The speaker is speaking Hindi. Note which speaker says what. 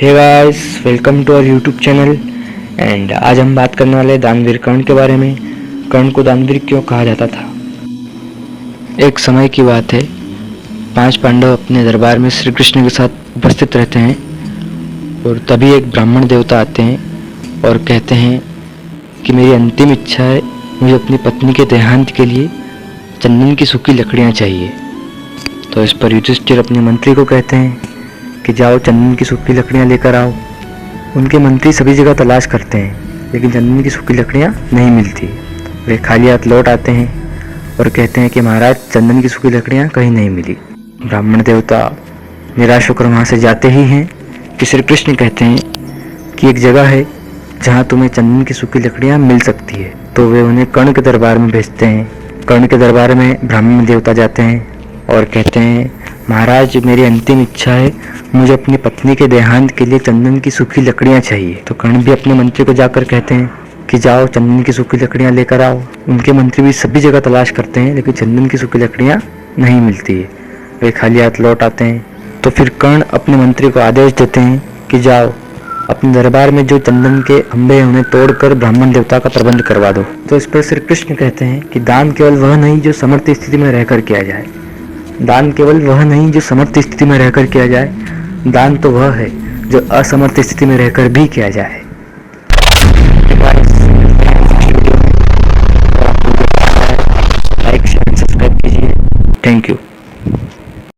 Speaker 1: Hey guys, welcome to our YouTube channel. And आज हम बात करने वाले दानवीर कर्ण के बारे में। कर्ण को दानवीर क्यों कहा जाता था। एक समय की बात है, 5 पांडव अपने दरबार में श्री कृष्ण के साथ उपस्थित रहते हैं और तभी एक ब्राह्मण देवता आते हैं और कहते हैं कि मेरी अंतिम इच्छा है, मुझे अपनी पत्नी के देहांत के लिए चंदन की सूखी लकड़ियाँ चाहिए। तो इस पर युधिष्ठिर अपने मंत्री को कहते हैं कि जाओ चंदन की सूखी लकड़ियाँ लेकर आओ। उनके मंत्री सभी जगह तलाश करते हैं लेकिन चंदन की सूखी लकड़ियाँ नहीं मिलती। वे खाली हाथ लौट आते हैं और कहते हैं कि महाराज, चंदन की सूखी लकड़ियाँ कहीं नहीं मिली। ब्राह्मण देवता निराश होकर वहाँ से जाते ही हैं कि श्री कृष्ण कहते हैं कि एक जगह है जहाँ तुम्हें चंदन की सूखी लकड़ियाँ मिल सकती है। तो वे उन्हें कर्ण के दरबार में भेजते हैं। कर्ण के दरबार में ब्राह्मण देवता जाते हैं और कहते हैं, महाराज, मेरी अंतिम इच्छा है, मुझे अपनी पत्नी के देहांत के लिए चंदन की सूखी लकड़ियाँ चाहिए। तो कर्ण भी अपने मंत्री को जाकर कहते हैं कि जाओ चंदन की सूखी लकड़ियाँ लेकर आओ। उनके मंत्री भी सभी जगह तलाश करते हैं लेकिन चंदन की सूखी लकड़ियाँ नहीं मिलती है। वे खाली हाथ लौट आते हैं। तो फिर कर्ण अपने मंत्री को आदेश देते हैं कि जाओ अपने दरबार में जो चंदन के खंभे हैं उन्हें तोड़कर ब्राह्मण देवता का प्रबंध करवा दो। तो इस पर श्री कृष्ण कहते हैं कि दान केवल वह नहीं जो समर्थ स्थिति में रहकर किया जाए। दान केवल वह नहीं जो समर्थ स्थिति में रहकर किया जाए, दान तो वह है जो असमर्थ स्थिति में रहकर भी किया जाए। लाइक शेयर सब्सक्राइब कीजिए। Thank you.